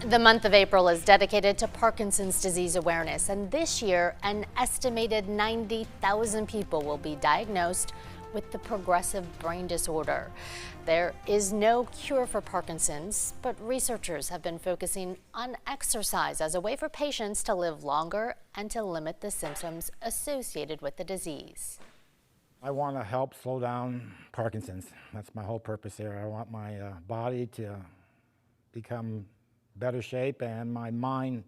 The month of April is dedicated to Parkinson's disease awareness, and this year, an estimated 90,000 people will be diagnosed with the progressive brain disorder. There is no cure for Parkinson's, but researchers have been focusing on exercise as a way for patients to live longer and to limit the symptoms associated with the disease. I want to help slow down Parkinson's. That's my whole purpose here. I want my body to become better shape and my mind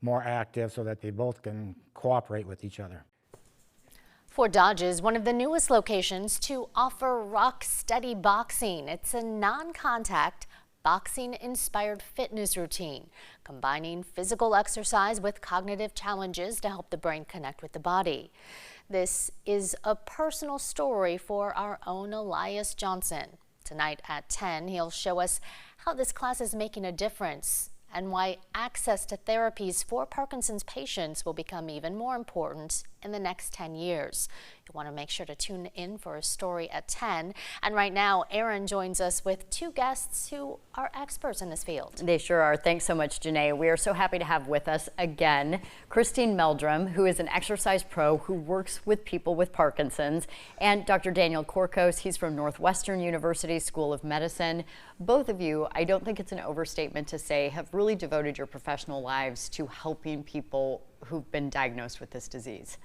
more active so that they both can cooperate with each other. Fort Dodge is one of the newest locations to offer Rock Steady Boxing. It's a non-contact, boxing-inspired fitness routine, combining physical exercise with cognitive challenges to help the brain connect with the body. This is a personal story for our own Elias Johnson. Tonight at 10, he'll show us how this class is making a difference and why access to therapies for Parkinson's patients will become even more important in the next 10 years. You want to make sure to tune in for a story at 10. And right now, Erin joins us with two guests who are experts in this field. They sure are. Thanks so much, Janae. We are so happy to have with us again Christine Meldrum, who is an exercise pro who works with people with Parkinson's, and Dr. Daniel Korkos. He's from Northwestern University School of Medicine. Both of you, I don't think it's an overstatement to say, have really devoted your professional lives to helping people who've been diagnosed with this disease.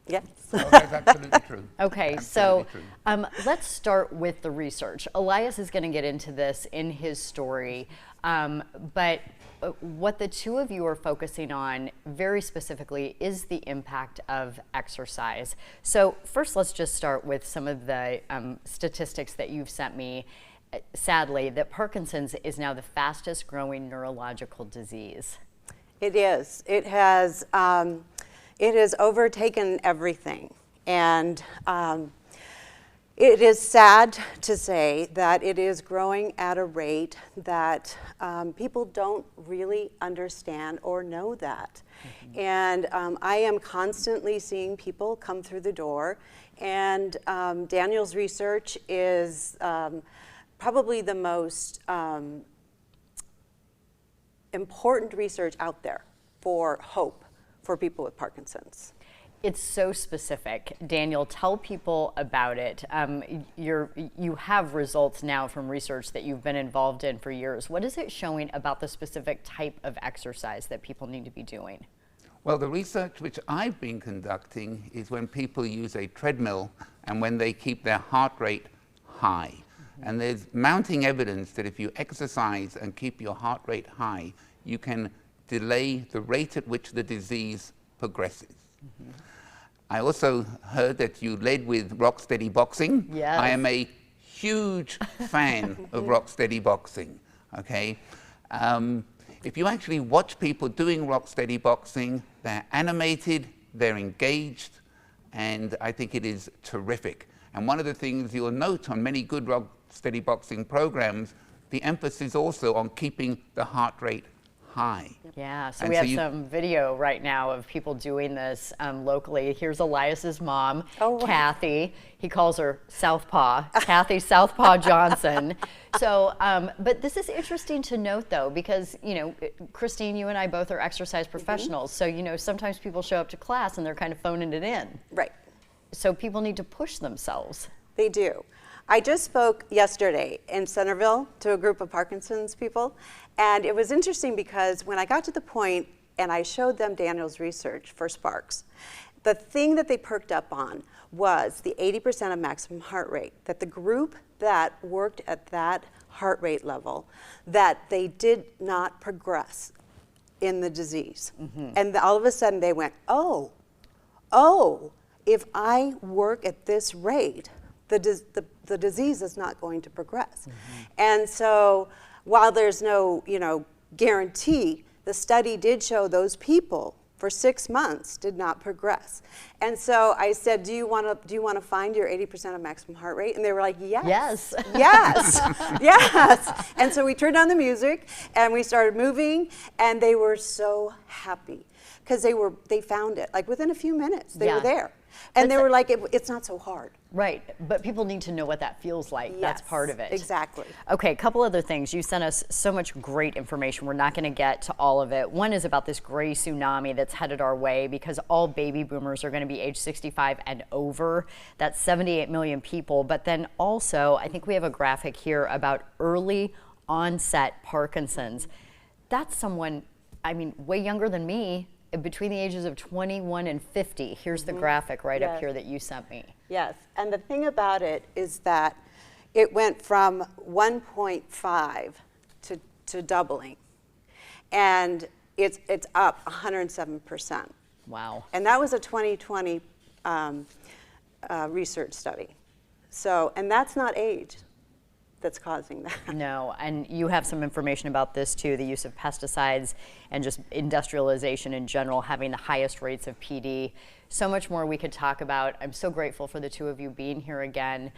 Yes. Oh, that's absolutely true. Okay, Absolutely so let's start with the research. Elias is going to get into this in his story, but what the two of you are focusing on very specifically is the impact of exercise. So first, let's just start with some of the statistics that you've sent me. Sadly, that Parkinson's is now the fastest growing neurological disease. It is. It has overtaken everything. And it is sad to say that it is growing at a rate that people don't really understand or know that. Mm-hmm. And I am constantly seeing people come through the door. And Daniel's research is probably the most important research out there for hope for people with Parkinson's. It's so specific. Daniel, tell people about it. You have results now from research that you've been involved in for years. What is it showing about the specific type of exercise that people need to be doing? Well, the research which I've been conducting is when people use a treadmill and when they keep their heart rate high. And there's mounting evidence that if you exercise and keep your heart rate high, you can delay the rate at which the disease progresses. Mm-hmm. I also heard that you led with Rock Steady Boxing. Yes. I am a huge fan of Rock Steady Boxing, okay? If you actually watch people doing Rock Steady Boxing, they're animated, they're engaged, and I think it is terrific. And one of the things you'll note on many good Rock Steady Boxing programs, the emphasis also on keeping the heart rate high. Yeah, so we have some video right now of people doing this locally. Here's Elias's mom, Kathy. He calls her Southpaw, Kathy Southpaw Johnson. So, but this is interesting to note though, because, you know, Christine, you and I both are exercise professionals. Mm-hmm. So, you know, sometimes people show up to class and they're kind of phoning it in. Right. So people need to push themselves. They do. I just spoke yesterday in Centerville to a group of Parkinson's people, and it was interesting because when I got to the point and I showed them Daniel's research for Sparks, the thing that they perked up on was the 80% of maximum heart rate, that the group that worked at that heart rate level, that they did not progress in the disease. Mm-hmm. And all of a sudden they went, oh, if I work at this rate, the disease is not going to progress. Mm-hmm. And so while there's no, guarantee, the study did show those people for 6 months did not progress. And so I said, do you want to find your 80% of maximum heart rate? And they were like, yes. Yes. Yes. And so we turned on the music and we started moving, and they were so happy because they found it. Like within a few minutes, they were there. And they were like, it's not so hard. Right, but people need to know what that feels like. That's Yes, part of it. exactly. Okay, a couple other things. You sent us so much great information. We're not going to get to all of it. One is about this gray tsunami that's headed our way because all baby boomers are going to be age 65 and over. That's 78 million people. But then also, I think we have a graphic here about early onset Parkinson's. That's someone, I mean, way younger than me, between the ages of 21 and 50. Here's the graphic right up Yes. here that you sent me. Yes, and the thing about it is that it went from 1.5 to doubling, and it's up 107%. Wow. And that was a 2020 research study. So, and that's not age that's causing that. No, and you have some information about this too, the use of pesticides and just industrialization in general having the highest rates of PD. So much more we could talk about. I'm so grateful for the two of you being here again.